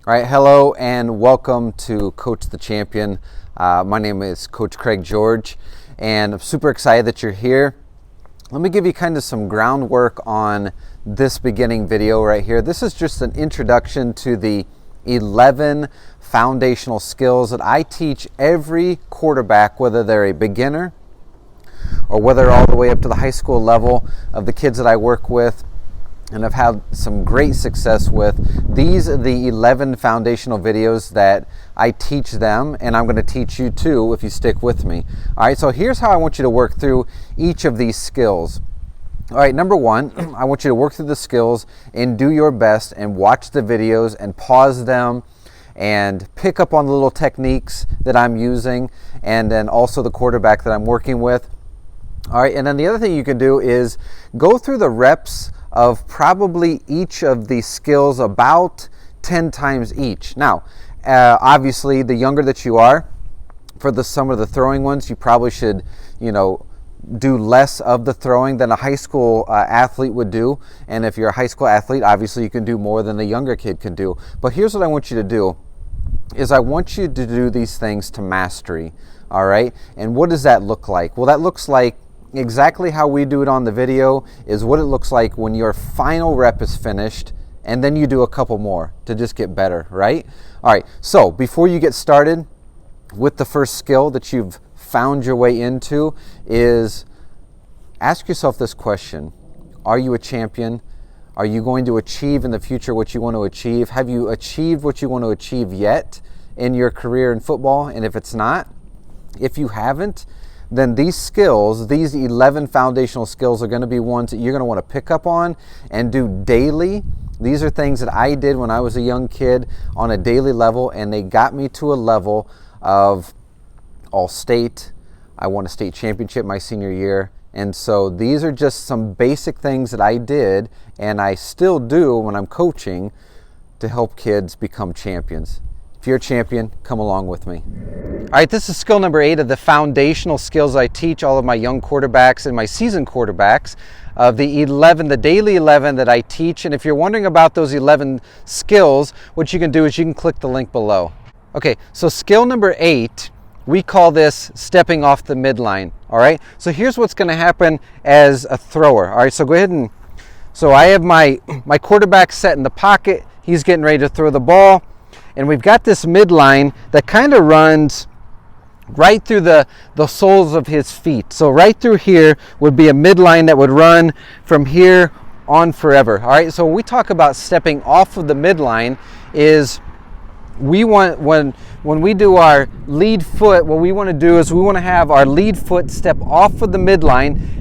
All right, hello and welcome to Coach the Champion. My name is Coach Craig George, and I'm super excited that you're here. Let me give you kind of some groundwork on this beginning video right here. This is just an introduction to the 11 foundational skills that I teach every quarterback, whether they're a beginner or whether all the way up to the high school level of the kids that I work with and I've had some great success with. These are the 11 foundational videos that I teach them, and I'm going to teach you too if you stick with me. All right, so here's how I want you to work through each of these skills. All right, number one, I want you to work through the skills and do your best and watch the videos and pause them and pick up on the little techniques that I'm using and then also the quarterback that I'm working with. All right, and then the other thing you can do is go through the reps of probably each of these skills about 10 times each. Now, obviously, the younger that you are, for some of the throwing ones, you probably should, do less of the throwing than a high school athlete would do. And if you're a high school athlete, obviously you can do more than a younger kid can do. But here's what I want you to do, is I want you to do these things to mastery, all right? And what does that look like? Well, that looks like exactly how we do it on the video is what it looks like when your final rep is finished and then you do a couple more to just get better, right? All right, so before you get started with the first skill that you've found your way into is ask yourself this question. Are you a champion? Are you going to achieve in the future what you want to achieve? Have you achieved what you want to achieve yet in your career in football? And if it's not, if you haven't, then these skills, these 11 foundational skills are going to be ones that you're going to want to pick up on and do daily. These are things that I did when I was a young kid on a daily level, and they got me to a level of all-state. I won a state championship my senior year. And so these are just some basic things that I did and I still do when I'm coaching to help kids become champions. If you're a champion, come along with me. All right, this is skill number 8 of the foundational skills I teach all of my young quarterbacks and my seasoned quarterbacks of the daily 11 that I teach. And if you're wondering about those 11 skills, what you can do is you can click the link below. Okay, so skill number 8, we call this stepping off the midline. All right, so here's what's going to happen as a thrower. All right, so go ahead and, so I have my quarterback set in the pocket. He's getting ready to throw the ball. And we've got this midline that kind of runs right through the soles of his feet. So right through here would be a midline that would run from here on forever. All right, so when we talk about stepping off of the midline is we want, when we do our lead foot, what we want to do is we want to have our lead foot step off of the midline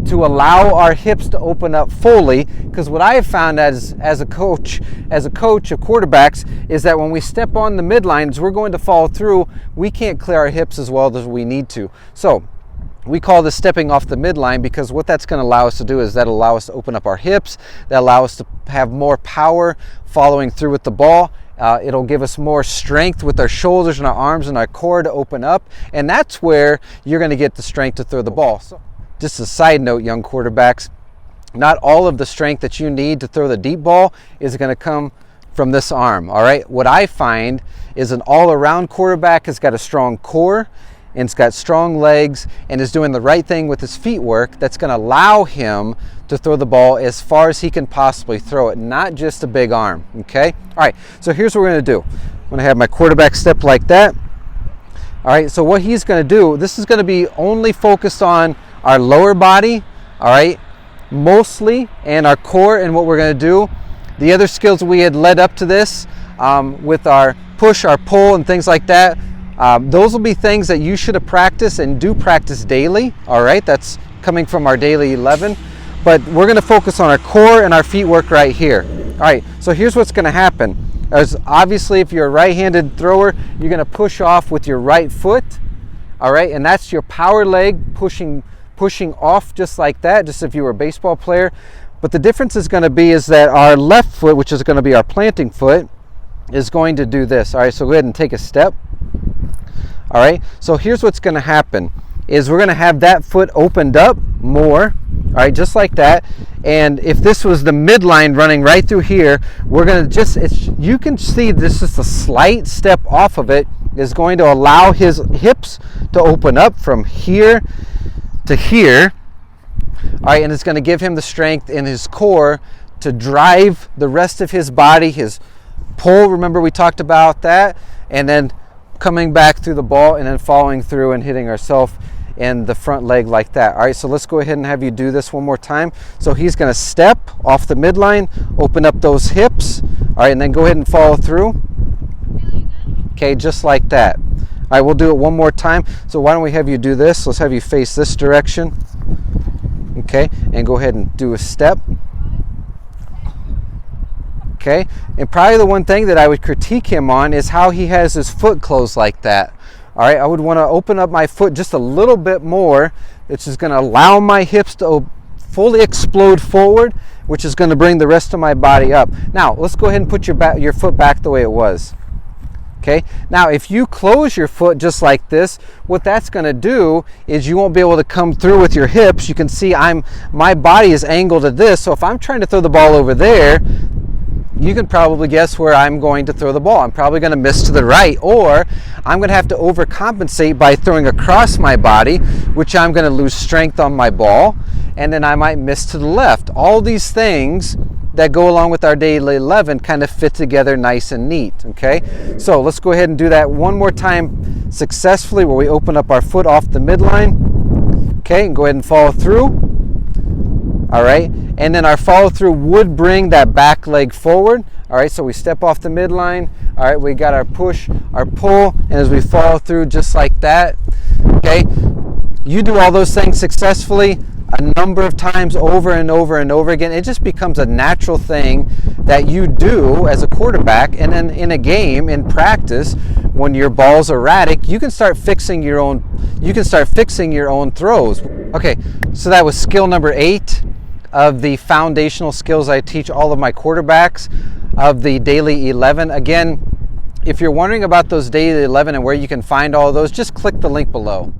to allow our hips to open up fully, because what I have found as a coach of quarterbacks is that when we step on the midlines, we're going to fall through. We can't clear our hips as well as we need to. So we call this stepping off the midline because what that's going to allow us to do is that allow us to open up our hips, that allow us to have more power following through with the ball. It'll give us more strength with our shoulders and our arms and our core to open up, and that's where you're going to get the strength to throw the ball. So, just a side note, young quarterbacks, not all of the strength that you need to throw the deep ball is going to come from this arm, all right? What I find is an all-around quarterback has got a strong core and it's got strong legs and is doing the right thing with his feet work that's going to allow him to throw the ball as far as he can possibly throw it, not just a big arm, okay? All right, so here's what we're going to do. I'm going to have my quarterback step like that. All right, so what he's going to do, this is going to be only focused on our lower body, all right, mostly, and our core. And what we're going to do, the other skills we had led up to this with our push, our pull, and things like that, those will be things that you should have practiced and do practice daily, all right? That's coming from our daily 11. But we're going to focus on our core and our feet work right here. All right, so here's what's going to happen. As obviously, if you're a right-handed thrower, you're going to push off with your right foot, all right? And that's your power leg pushing off just like that, just if you were a baseball player. But the difference is going to be is that our left foot, which is going to be our planting foot, is going to do this. All right, so go ahead and take a step. All right, so here's what's going to happen is we're going to have that foot opened up more, all right, just like that. And if this was the midline running right through here, we're going to you can see this is a slight step off of it is going to allow his hips to open up from here to here, all right, and it's going to give him the strength in his core to drive the rest of his body, his pull, remember we talked about that, and then coming back through the ball and then following through and hitting ourselves in the front leg like that. All right, so let's go ahead and have you do this one more time. So he's going to step off the midline, open up those hips, all right, and then go ahead and follow through. Okay, just like that. All right, we'll do it one more time. So why don't we have you do this? Let's have you face this direction. Okay, and go ahead and do a step. Okay, and probably the one thing that I would critique him on is how he has his foot closed like that. All right, I would want to open up my foot just a little bit more, which is going to allow my hips to fully explode forward, which is going to bring the rest of my body up. Now, let's go ahead and put your foot back the way it was. Okay, now if you close your foot just like this, what that's going to do is you won't be able to come through with your hips. You can see my body is angled to this, so if I'm trying to throw the ball over there, you can probably guess where I'm going to throw the ball. I'm probably going to miss to the right, or I'm going to have to overcompensate by throwing across my body, which I'm going to lose strength on my ball, and then I might miss to the left. All these things that go along with our daily 11 kind of fit together nice and neat, okay? So let's go ahead and do that one more time successfully, where we open up our foot off the midline, okay, and go ahead and follow through. All right, and then our follow through would bring that back leg forward. All right, so we step off the midline. All right, we got our push, our pull, and as we follow through just like that, okay, you do all those things successfully a number of times over and over and over again. It just becomes a natural thing that you do as a quarterback, and then in a game, in practice, when your ball's erratic, you can start fixing your own throws. Okay, so that was skill number 8 of the foundational skills I teach all of my quarterbacks of the daily 11. Again, if you're wondering about those daily 11 and where you can find all of those, just click the link below.